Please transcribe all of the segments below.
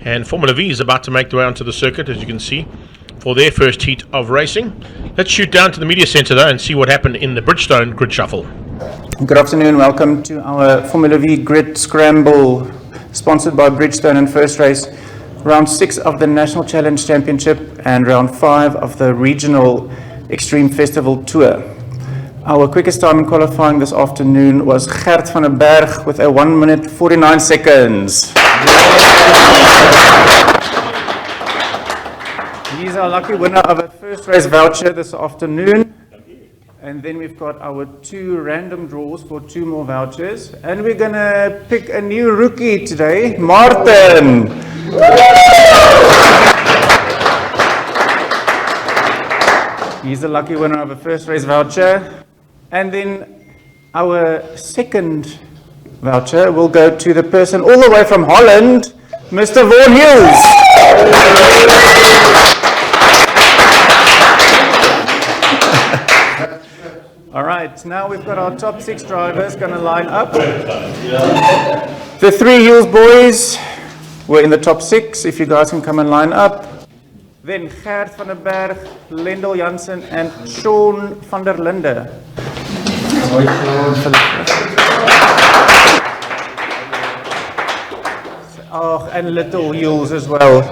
And Formula V is about to make their way onto the circuit, as you can see, for their first heat of racing. Let's shoot down to the media centre though and see what happened in the Bridgestone Grid Shuffle. Good afternoon, welcome to our Formula V Grid Scramble, sponsored by Bridgestone, and first race, round 6 of the National Challenge Championship and round 5 of the Regional Extreme Festival Tour. Our quickest time in qualifying this afternoon was Gert van den Berg with a 1 minute 49 seconds. He's our lucky winner of a first race voucher this afternoon. And then we've got our 2 random draws for 2 more vouchers. And we're going to pick a new rookie today, Martin. He's the lucky winner of a first race voucher. And then our second voucher will go to the person all the way from Holland, Mr. Vaughan Hills. All right, now we've got our top 6 drivers going to line up. The 3 Hills boys were in the top 6. If you guys can come and line up. Then Gert van den Berg, Lendl Jansen, and Sean van der Linde. Oh, and Little Hills as well.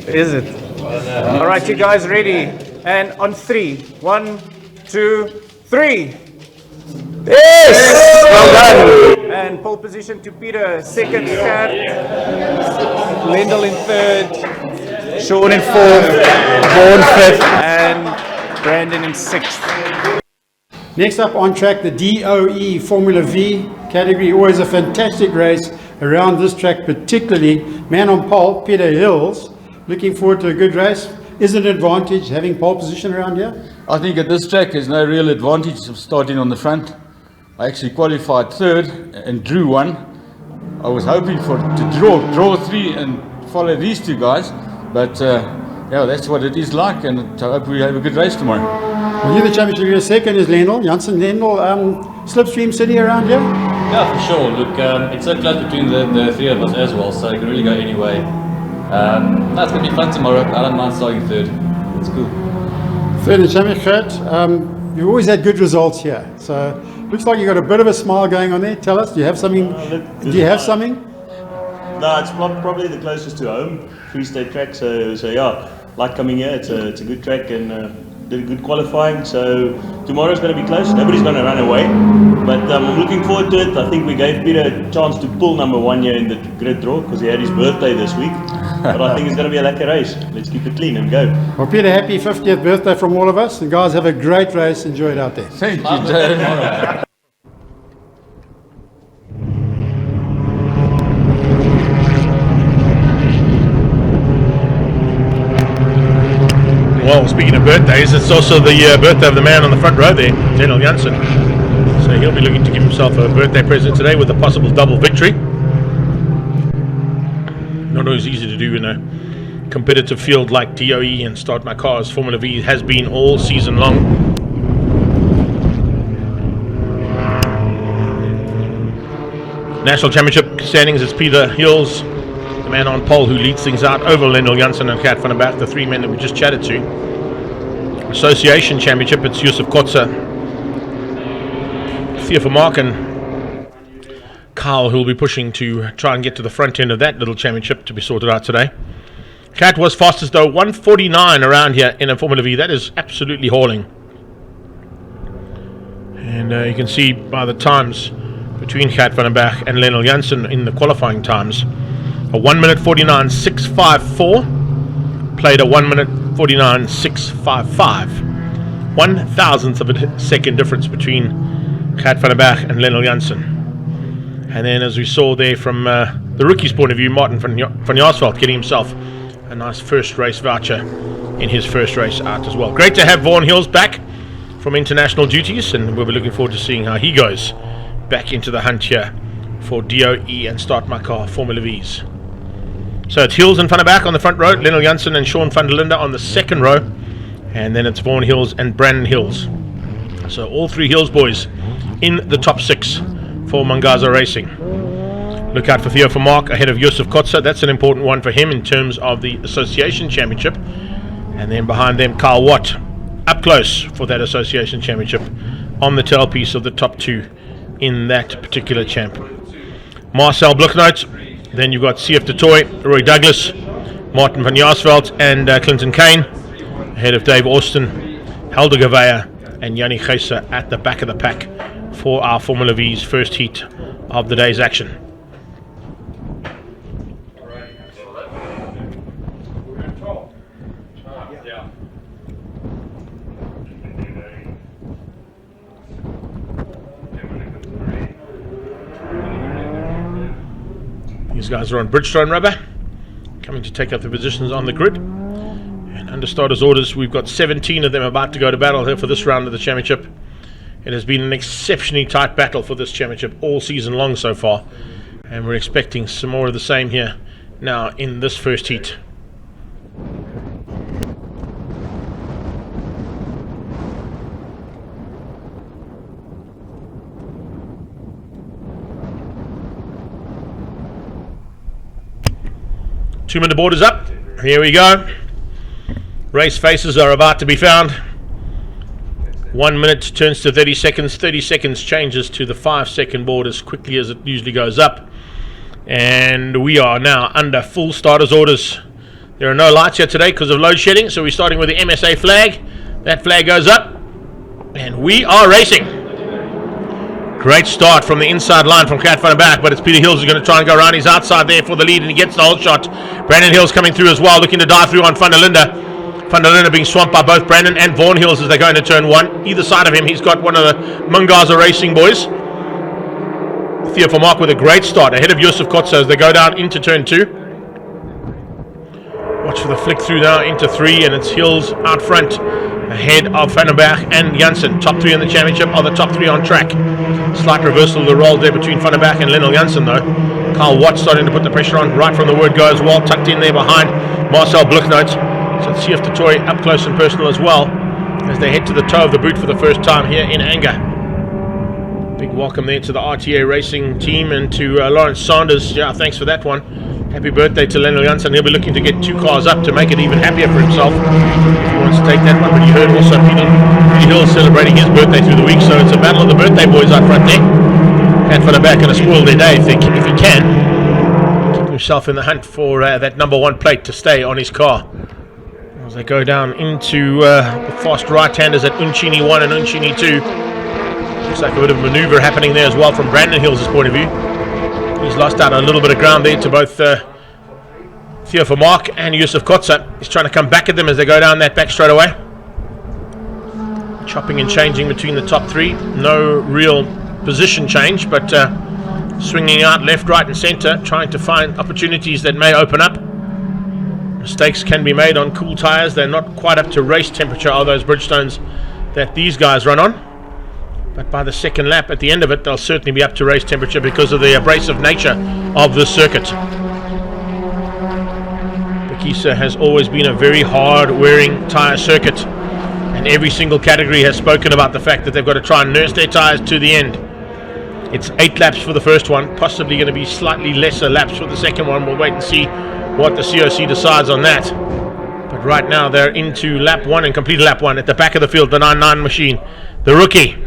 Is it? All right, you guys ready? And on 3. 1, 2, 3. Yes! Well done. And pole position to Peter. Second, Gert. Lendl in third. Sean in fourth. Vaughan fifth. And Brandon in sixth. Next up on track, the DOE Formula V category. Always a fantastic race around this track, particularly man on pole, Peter Hills. Looking forward to a good race. Is it an advantage having pole position around here? I think at this track there's no real advantage of starting on the front. I actually qualified third and drew 1. I was hoping to draw 3 and follow these 2 guys, but yeah, that's what it is like, and I hope we have a good race tomorrow. Well, you're the championship. Your second is Lendl Jansen. Lendl, Slipstream City around here? Yeah, for sure. Look, it's so close between the 3 of us as well, so it can really go any way. That's going to be fun tomorrow. I don't mind starting third. It's cool. Third in championship. You've always had good results here, so looks like you've got a bit of a smile going on there. Tell us, do you have something? No, it's probably the closest to home, Free State track. So yeah, like coming here. It's a good track and did a good qualifying. So tomorrow's going to be close. Nobody's going to run away, but I'm looking forward to it. I think we gave Peter a chance to pull number 1 here in the grid draw because he had his birthday this week. But I think it's going to be a lekker race. Let's keep it clean and go. Well, Peter, happy 50th birthday from all of us. And guys, have a great race. Enjoy it out there. Thank you, Joe. Well, speaking of birthdays, it's also the birthday of the man on the front row there, Lendl Jansen. So he'll be looking to give himself a birthday present today with a possible double victory. Not always easy to do in a competitive field like DOE and Start My Car, as Formula V has been all season long. National Championship standings, it's Peter Hills, the man on pole, who leads things out over Lendl Jansen and Gert van den Berg, the 3 men that we just chatted to. Association Championship, it's Yusuf Kotza, Theo Vermaak and Carl, who will be pushing to try and get to the front end of that little championship to be sorted out today. Cat was fastest though, 1:49 around here in a Formula V. That is absolutely hauling. And you can see by the times between Gert van den Berg and Lendl Jansen in the qualifying times, a 1 minute 49 6:54 played a 1 minute 49 6:55. 1/1000th of a second difference between Gert van den Berg and Lendl Jansen. And then, as we saw there from the rookie's point of view, Martin van Jaarsveld getting himself a nice first race voucher in his first race out as well. Great to have Vaughan Hills back from international duties, and we'll be looking forward to seeing how he goes back into the hunt here for DOE and Start My Car Formula V's. So it's Hills and Van der Berg on the front row, Lendl Jansen and Sean van der Linde on the second row, and then it's Vaughan Hills and Brandon Hills. So all 3 Hills boys in the top 6 for Mangaza Racing. Look out for Theo Vermaak ahead of Yusuf Kotsa. That's an important one for him in terms of the Association Championship. And then behind them, Carl Watt, up close for that Association Championship on the tailpiece of the top two in that particular champ. Marcel Bluchnout, then you've got CF de Toy, Roy Douglas, Martin van Jaarsveld and Clinton Kane, ahead of Dave Austin, Helder Gavea and Yanni Geisa at the back of the pack for our Formula V's first heat of the day's action. These guys are on Bridgestone rubber, coming to take up the positions on the grid. And under starters' orders, we've got 17 of them about to go to battle here for this round of the championship. It has been an exceptionally tight battle for this championship all season long so far, and we're expecting some more of the same here now in this first heat. Two-minute board is up. Here we go. Race faces are about to be found. 1 minute turns to 30 seconds. 30 seconds changes to the 5-second board as quickly as it usually goes up. And we are now under full starters orders. There are no lights here today because of load shedding, so we're starting with the MSA flag. That flag goes up, and we are racing. Great start from the inside line from Kat van der Berg, but it's Peter Hills who's going to try and go around. He's outside there for the lead, and he gets the whole shot. Brandon Hills coming through as well, looking to dive through on Van der Linde. Van der Linde being swamped by both Brandon and Vaughan Hills as they go into turn one. Either side of him, he's got one of the Mangaza Racing boys. Theo Vermaak with a great start ahead of Yusuf Kotsa as they go down into turn two. Watch for the flick through now into three, and it's Hills out front ahead of Van der Berg and Janssen. Top three in the championship are the top three on track. Slight reversal of the role there between Van der Berg and Lionel Janssen though. Carl Watt starting to put the pressure on right from the word go as well, tucked in there behind Marcel Bluchnout. So it's CF de Toy up close and personal as well as they head to the toe of the boot for the first time here in Anger. Big welcome there to the RTA Racing team and to Lawrence Sanders. Yeah, thanks for that one. Happy birthday to Lionel Janssen. He'll be looking to get 2 cars up to make it even happier for himself if he wants to take that one. But you heard also Peter Hill celebrating his birthday through the week, so it's a battle of the birthday boys out front there. And for the back, going to spoil their day if he can. Keep himself in the hunt for that number 1 plate to stay on his car. As they go down into the fast right-handers at Uncini 1 and Uncini 2. Looks like a bit of manoeuvre happening there as well from Brandon Hills' point of view. He's lost out a little bit of ground there to both Theo Vermaak and Yusuf Kotsa. He's trying to come back at them as they go down that back straight away. Chopping and changing between the top three. No real position change, but swinging out left, right and centre, trying to find opportunities that may open up. Mistakes can be made on cool tyres. They're not quite up to race temperature, are those Bridgestones that these guys run on. But by the second lap, at the end of it, they'll certainly be up to race temperature because of the abrasive nature of this circuit. Phakisa has always been a very hard-wearing tyre circuit, and every single category has spoken about the fact that they've got to try and nurse their tyres to the end. It's 8 laps for the first one, possibly going to be slightly lesser laps for the second one. We'll wait and see what the COC decides on that. But right now, they're into lap 1 and complete lap 1 at the back of the field, the 9-9 machine. The rookie.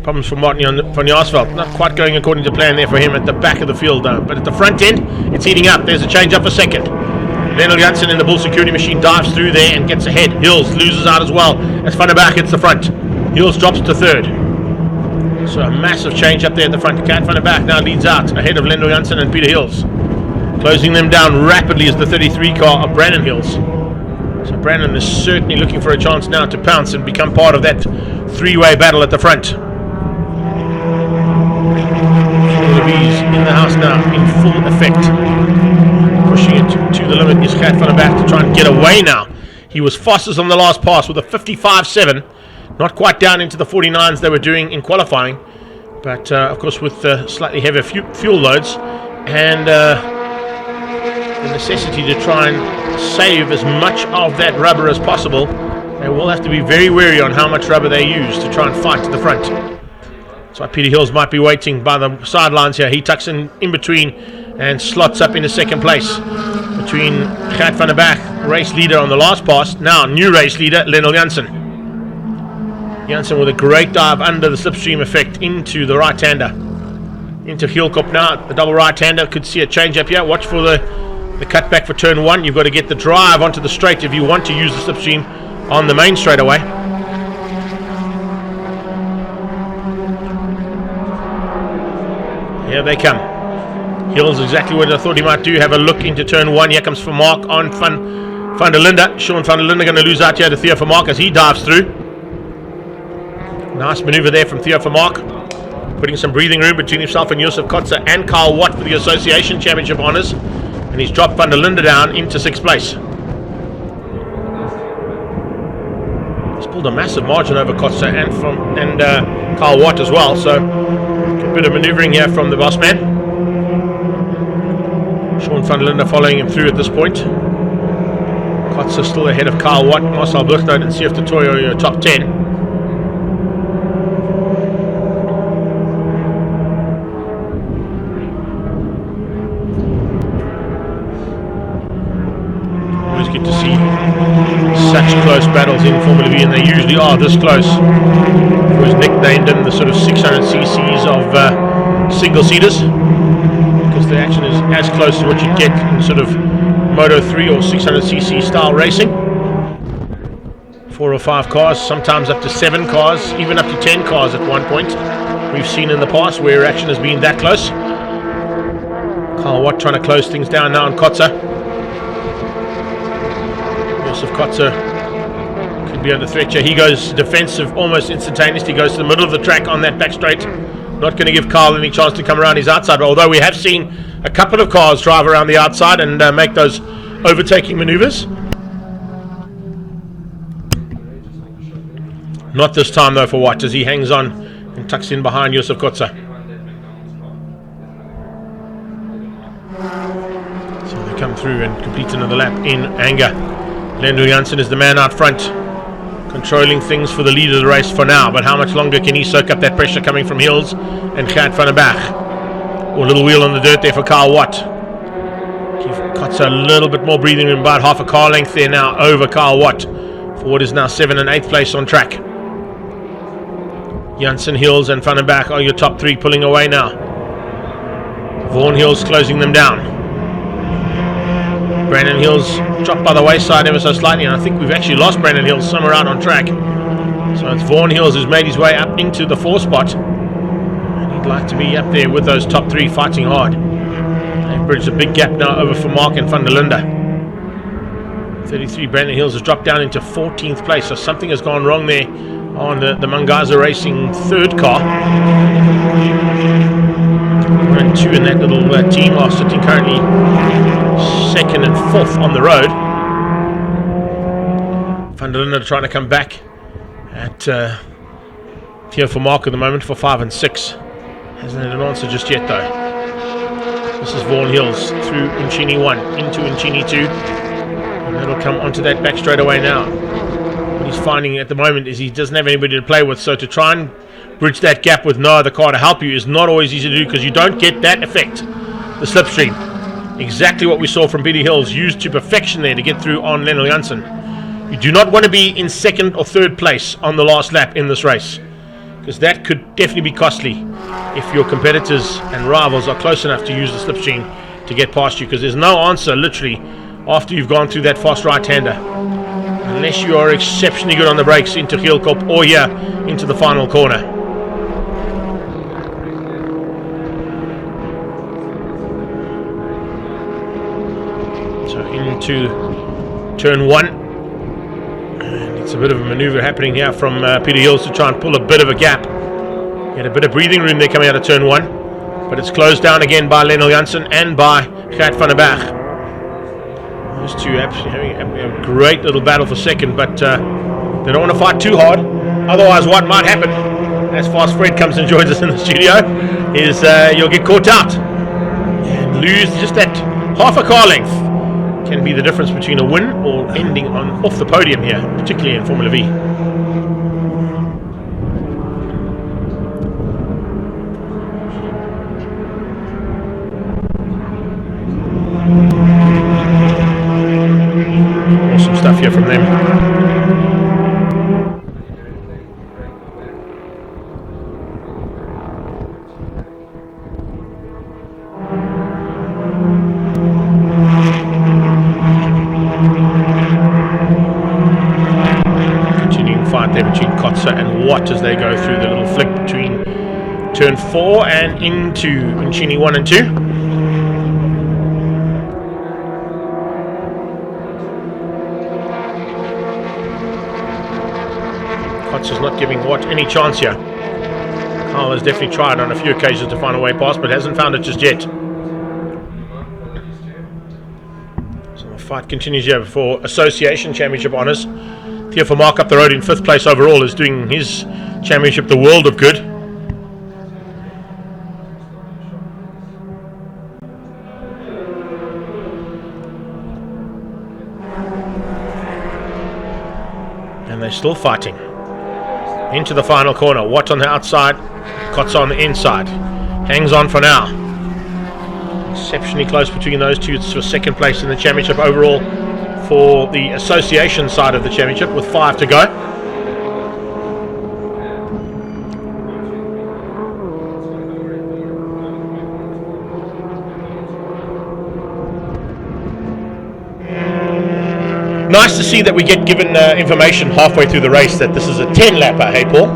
Problems for Martin van Jaarsveld. Not quite going according to plan there for him at the back of the field, but at the front end, it's heating up. There's a change up for second. Lionel Janssen in the Bull Security Machine dives through there and gets ahead. Hills loses out as well as Van der Berg hits the front. Hills drops to third. So a massive change up there at the front. Kat van der Berg now leads out ahead of Lionel Janssen and Peter Hills. Closing them down rapidly is the 33 car of Brandon Hills. So Brandon is certainly looking for a chance now to pounce and become part of that 3-way battle at the front. He's in the house now in full effect. Pushing it to the limit is Kat van der Berg to try and get away now. He was fastest on the last pass with a 55.7. Not quite down into the 49s they were doing in qualifying. But of course with slightly heavier fuel loads and the necessity to try and save as much of that rubber as possible, they will have to be very wary on how much rubber they use to try and fight to the front. So Peter Hills might be waiting by the sidelines here. He tucks in between and slots up into second place between Gert van der Berg, race leader on the last pass. Now new race leader Lionel Janssen. Janssen with a great dive under the slipstream effect into the right-hander. Into Heelkop now, the double right-hander. Could see a change up here. Watch for the cutback for turn 1. You've got to get the drive onto the straight if you want to use the slipstream on the main straightaway. Here they come. Hills exactly what I thought he might do. Have a look into turn 1. Here comes Vermaak on Van der Linde. Sean Van der Linde going to lose out here to Theo Vermaak as he dives through. Nice maneuver there from Theo Vermaak. Putting some breathing room between himself and Josef Kotze and Carl Watt for the Association Championship honours. And he's dropped Van der Linde down into 6th place. He's pulled a massive margin over Kotze and Carl Watt as well. So a bit of manoeuvring here from the boss man. Sean Van der Linde following him through at this point. Kotze still ahead of Carl Watt, Marcel Buchnout and CF Totoyo, your top 10. Good to see such close battles in Formula V, and they usually are this close. It was nicknamed in the sort of 600cc's of single-seaters because the action is as close to what you get in sort of Moto 3 or 600cc style racing. 4 or 5 cars, sometimes up to 7 cars, even up to 10 cars at one point. We've seen in the past where action has been that close. Carl Watt trying to close things down now on Kotze. Josef Kotze could be under threat here. He goes defensive almost instantaneously. He goes to the middle of the track on that back straight. Not going to give Carl any chance to come around his outside, although we have seen a couple of cars drive around the outside and make those overtaking maneuvers. Not this time though for Watt as he hangs on and tucks in behind Josef Kotze. So they come through and complete another lap in anger. Lionel Janssen is the man out front, controlling things for the lead of the race for now, but how much longer can he soak up that pressure coming from Hills and Gert van der Berg? Or a little wheel on the dirt there for Carl Watt. Give Kotze a little bit more breathing room, about half a car length there now over Carl Watt for what is now 7th and 8th place on track. Janssen, Hills and Van der Berg are your top 3 pulling away now. Vaughan Hills closing them down. Brandon Hills dropped by the wayside ever so slightly, and I think we've actually lost Brandon Hills somewhere out on track. So it's Vaughan Hills who's made his way up into the 4th spot, and he'd like to be up there with those top 3 fighting hard. They've bridged a big gap now over Vermaak and Van der Linde. 33 Brandon Hills has dropped down into 14th place, so something has gone wrong there on the Mangaza Racing 3rd car. 1 and 2 in that little team are sitting currently 2nd and 4th on the road. Van der Linde trying to come back at Theo Vermaak at the moment for 5 and 6. Hasn't had an answer just yet though. This is Vaughan Hills through Incini 1 into Incini 2, and that'll come onto that back straight away now. What he's finding at the moment is he doesn't have anybody to play with, so to try and bridge that gap with no other car to help you is not always easy to do because you don't get that effect, the slipstream. Exactly what we saw from Peter Hills, used to perfection there to get through on Lionel Janssen. You do not want to be in 2nd or 3rd place on the last lap in this race, because that could definitely be costly if your competitors and rivals are close enough to use the slipstream to get past you, because there's no answer literally after you've gone through that fast right-hander, unless you are exceptionally good on the brakes into Heelkop or here into the final corner. So into turn 1, and it's a bit of a maneuver happening here from Peter Hills to try and pull a bit of a gap. He had a bit of breathing room there coming out of turn 1, but it's closed down again by Lionel Janssen and by Gert van der Berg. Those two having a great little battle for 2nd, but they don't want to fight too hard, otherwise what might happen, as Fast Fred comes and joins us in the studio, is you'll get caught out and lose just that half a car length. Can be the difference between a win or ending off the podium here, particularly in Formula V. hear from them. Continuing fight there between Phakisa and Watt as they go through the little flick between turn 4 and into Nchini 1 and 2. Phikisa's not giving Watt any chance here. Carl has definitely tried on a few occasions to find a way past, but hasn't found it just yet. So the fight continues here for Association Championship honours. Theo Vermaak up the road in 5th place overall is doing his championship the world of good. And they're still fighting. Into the final corner. Watt on the outside, Phakisa on the inside. Hangs on for now. Exceptionally close between those two. It's for 2nd place in the championship overall for the association side of the championship with 5 to go. Nice to see that we get given information halfway through the race that this is a 10-lapper, hey Paul?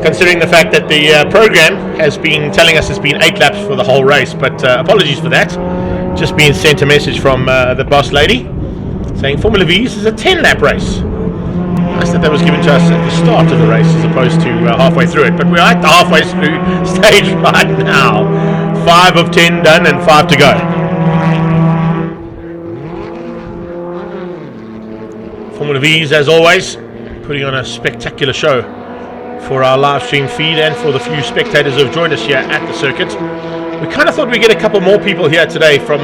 Considering the fact that the program has been telling us it's been 8 laps for the whole race, but apologies for that. Just being sent a message from the boss lady saying Formula V is a 10-lap race. Nice that was given to us at the start of the race as opposed to halfway through it, but we're at the halfway through stage right now. 5 of 10 done and 5 to go. Formula V's, as always, putting on a spectacular show for our live stream feed and for the few spectators who have joined us here at the circuit. We kind of thought we'd get a couple more people here today from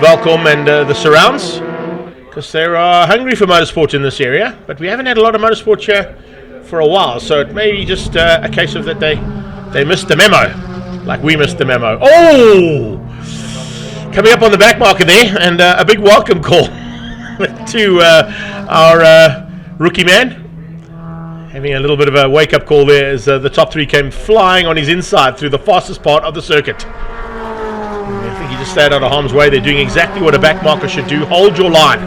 Valcom and the surrounds, because they're hungry for motorsport in this area, but we haven't had a lot of motorsport here for a while, so it may be just a case of that they missed the memo, like we missed the memo. Oh! Coming up on the back marker there, and a big welcome call to our rookie man. Having a little bit of a wake-up call there as the top 3 came flying on his inside through the fastest part of the circuit. I think he just stayed out of harm's way. They're doing exactly what a back marker should do. Hold your line,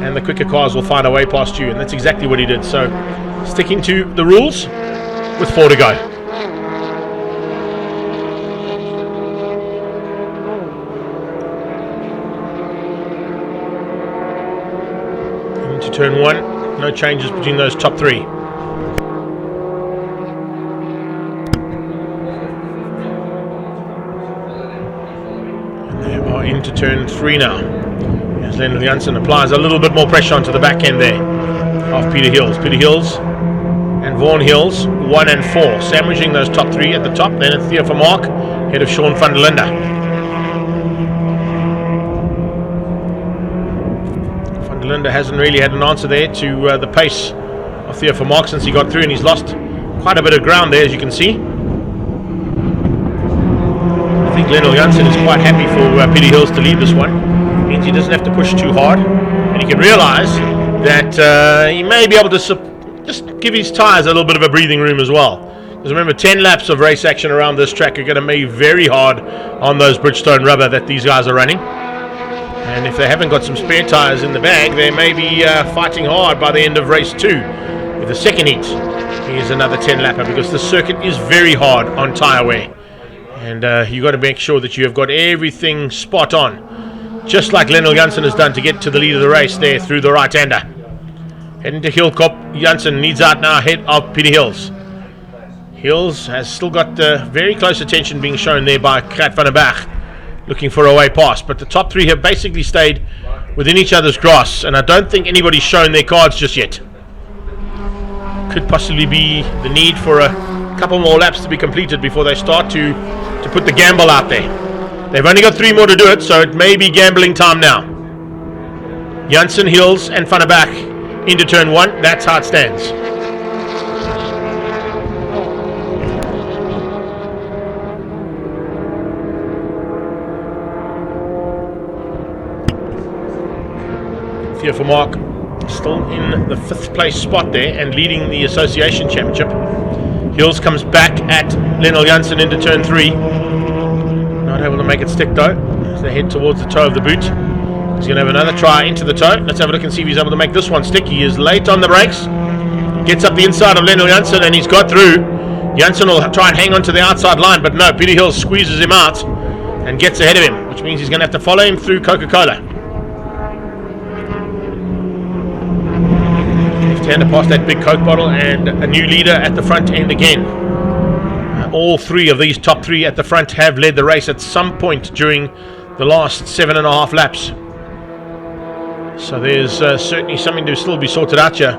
and the quicker cars will find a way past you, and that's exactly what he did. So, sticking to the rules with 4 to go. Into turn 1, no changes between those top 3. Into turn 3 now, as Leonard Janssen applies a little bit more pressure onto the back end there of Peter Hills and Vaughan Hills 1 and 4, sandwiching those top 3 at the top. Then it's Theo Vermaak ahead of Sean van der Linde. Van der Linde hasn't really had an answer there to the pace of Theo Vermaak since he got through, and he's lost quite a bit of ground there, as you can see. I think Leonard Janssen is quite happy for Peter Hills to lead this one. It means he doesn't have to push too hard, and he can realise that he may be able to just give his tyres a little bit of a breathing room as well. Because remember, 10 laps of race action around this track are going to be very hard on those Bridgestone rubber that these guys are running. And if they haven't got some spare tyres in the bag, they may be fighting hard by the end of race 2. With the second heat, here's another 10 lapper, because the circuit is very hard on tyre wear. And you've got to make sure that you have got everything spot on, just like Leonard Janssen has done to get to the lead of the race there through the right-hander. Heading to Hillkop. Janssen needs out now ahead of Peter Hills. Hills has still got very close attention being shown there by Gert van der Berg, looking for a way past. But the top 3 have basically stayed within each other's grasp, and I don't think anybody's shown their cards just yet. Could possibly be the need for a couple more laps to be completed before they start to put the gamble out there. They've only got 3 more to do it, so it may be gambling time now. Janssen, Hills and Van der Berg into turn 1. That's how it stands. Theo Vermaak still in the 5th place spot there and leading the Association Championship. Hills comes back at Lionel Janssen into turn 3. Not able to make it stick though as they head towards the toe of the boot. He's going to have another try into the toe. Let's have a look and see if he's able to make this one stick. He is late on the brakes. Gets up the inside of Lionel Janssen and he's got through. Janssen will try and hang on to the outside line, but no, Peter Hills squeezes him out and gets ahead of him, which means he's going to have to follow him through Coca-Cola. Left-hander past that big Coke bottle and a new leader at the front end again. All 3 of these top 3 at the front have led the race at some point during the last 7.5 laps. So there's certainly something to still be sorted out here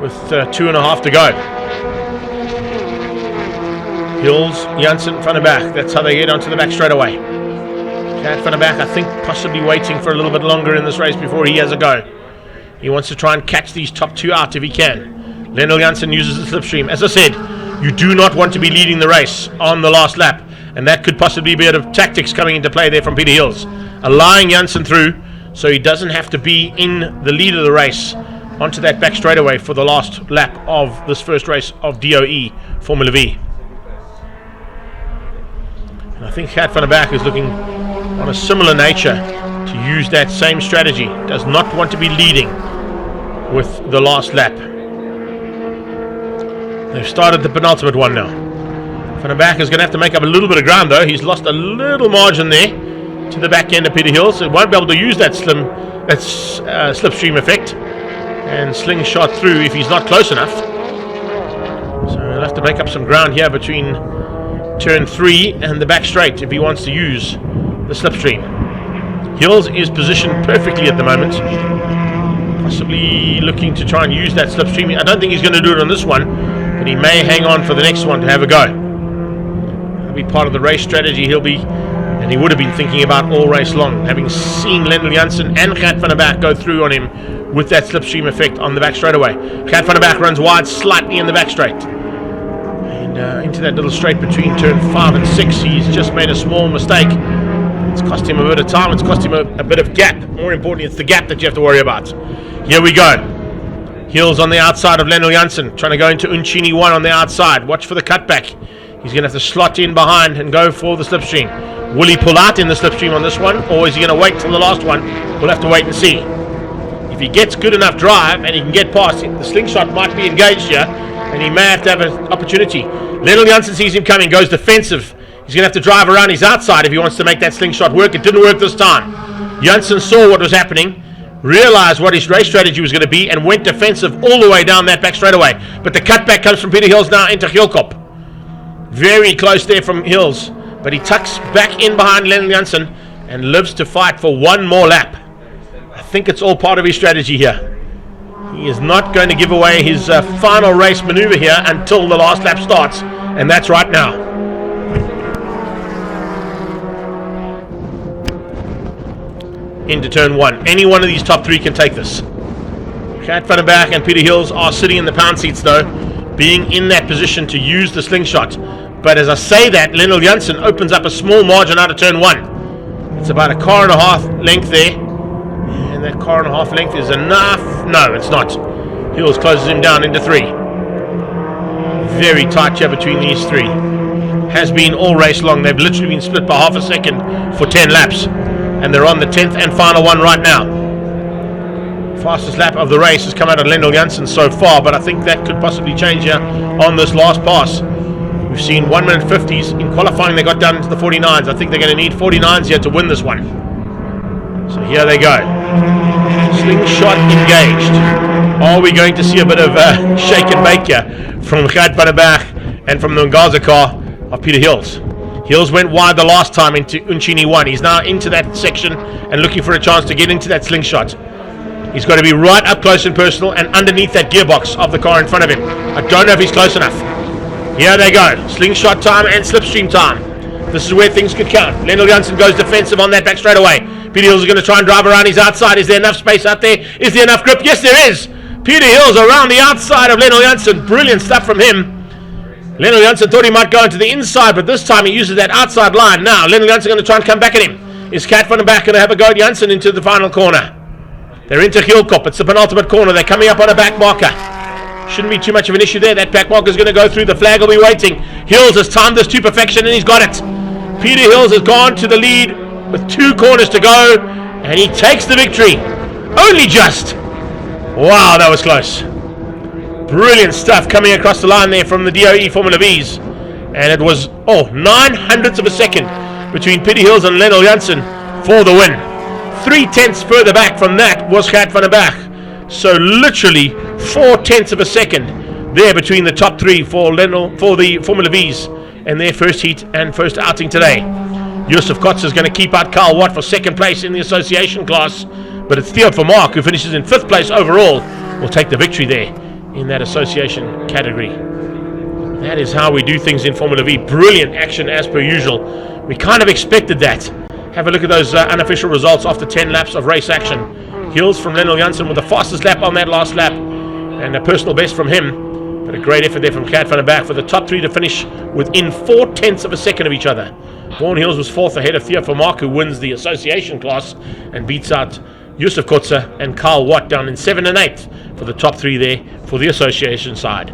with 2.5 to go. Hills, Janssen, Van der Berg. That's how they get onto the back straight away. Kat Van der Berg, I think, possibly waiting for a little bit longer in this race before he has a go. He wants to try and catch these top 2 out if he can. Lionel Janssen uses the slipstream. As I said, you do not want to be leading the race on the last lap, and that could possibly be a bit of tactics coming into play there from Peter Hills. Allowing Janssen through so he doesn't have to be in the lead of the race onto that back straightaway for the last lap of this first race of DOE Formula V. And I think Kat Van der Berg is looking on a similar nature to use that same strategy. Does not want to be leading with the last lap. They've started the penultimate one now. Van der Berg is going to have to make up a little bit of ground though. He's lost a little margin there to the back end of Peter Hills. So he won't be able to use that slipstream effect and slingshot through if he's not close enough. So he'll have to make up some ground here between turn 3 and the back straight if he wants to use the slipstream. Hills is positioned perfectly at the moment, possibly looking to try and use that slipstream. I don't think he's going to do it on this one, but he may hang on for the next one to have a go. That'll be part of the race strategy he would have been thinking about all race long, having seen Lionel Janssen and Kat Van der Berg go through on him with that slipstream effect on the back straightaway. Kat Van der Berg runs wide slightly in the back straight. And into that little straight between turn 5 and 6, he's just made a small mistake. It's cost him a bit of time, it's cost him a bit of gap. More importantly, it's the gap that you have to worry about. Here we go. Hills on the outside of Lionel Janssen, trying to go into Uncini 1 on the outside. Watch for the cutback. He's going to have to slot in behind and go for the slipstream. Will he pull out in the slipstream on this one, or is he going to wait till the last one? We'll have to wait and see. If he gets good enough drive and he can get past, the slingshot might be engaged here, and he may have to have an opportunity. Lionel Janssen sees him coming, goes defensive. He's going to have to drive around his outside if he wants to make that slingshot work. It didn't work this time. Janssen saw what was happening, realized what his race strategy was going to be, and went defensive all the way down that back straightaway. But the cutback comes from Peter Hills now into Gilkop. Very close there from Hills, but he tucks back in behind Lionel Janssen and lives to fight for one more lap. I think it's all part of his strategy here. He is not going to give away his final race maneuver here until the last lap starts, and that's right now. Into turn 1. Any one of these top 3 can take this. Kat Van der Berg and Peter Hills are sitting in the pound seats though, being in that position to use the slingshot. But as I say that, Lionel Janssen opens up a small margin out of turn 1. It's about a car and a half length there. And that car and a half length is enough. No, it's not. Hills closes him down into 3. Very tight here between these 3. Has been all race long. They've literally been split by half a second for 10 laps. And they're on the 10th and final one right now. Fastest lap of the race has come out of Lionel Janssen so far, but I think that could possibly change here on this last pass. We've seen 1 minute 50s. In qualifying they got down into the 49s. I think they're going to need 49s here to win this one. So here they go. Slingshot engaged. Are we going to see a bit of shake and bake here from Kat Van der Berg and from the Ngaza car of Peter Hills? Hills went wide the last time into Uncini 1. He's now into that section and looking for a chance to get into that slingshot. He's got to be right up close and personal and underneath that gearbox of the car in front of him. I don't know if he's close enough. Here they go. Slingshot time and slipstream time. This is where things could count. Lionel Janssen goes defensive on that back straightaway. Peter Hills is going to try and drive around his outside. Is there enough space out there? Is there enough grip? Yes, there is. Peter Hills around the outside of Lionel Janssen. Brilliant stuff from him. Lionel Janssen thought he might go into the inside, but this time he uses that outside line. Now, Lionel Janssen going to try and come back at him. Is Kat Van der Berg going to have a go at Janssen into the final corner? They're into Hielkop. It's the penultimate corner. They're coming up on a back marker. Shouldn't be too much of an issue there. That back marker is going to go through. The flag will be waiting. Hills has timed this to perfection and he's got it. Peter Hills has gone to the lead with 2 corners to go and he takes the victory. Only just. Wow, that was close. Brilliant stuff coming across the line there from the DOE Formula V's. And it was 900ths of a second between Peter Hills and Lennel Janssen for the win. 3/10 further back from that was Gert van der Berg. So literally 4/10 of a second there between the top 3 for the Formula V's and their first heat and first outing today. Joseph Kotz is going to keep out Carl Watt for 2nd place in the association class, but it's Theo Vermaak who finishes in 5th place overall will take the victory there in that association category. That is how we do things in Formula V. Brilliant action as per usual. We kind of expected that. Have a look at those unofficial results after 10 laps of race action. Hills from Lennel Janssen with the fastest lap on that last lap and a personal best from him, but a great effort there from Gert van der Berg for the top 3 to finish within 4/10 of a second of each other. Vaughan Hills was 4th ahead of Theo Vermaak, who wins the association class and beats out Josef Kotze and Carl Watt down in 7th and 8th for the top 3 there for the association side.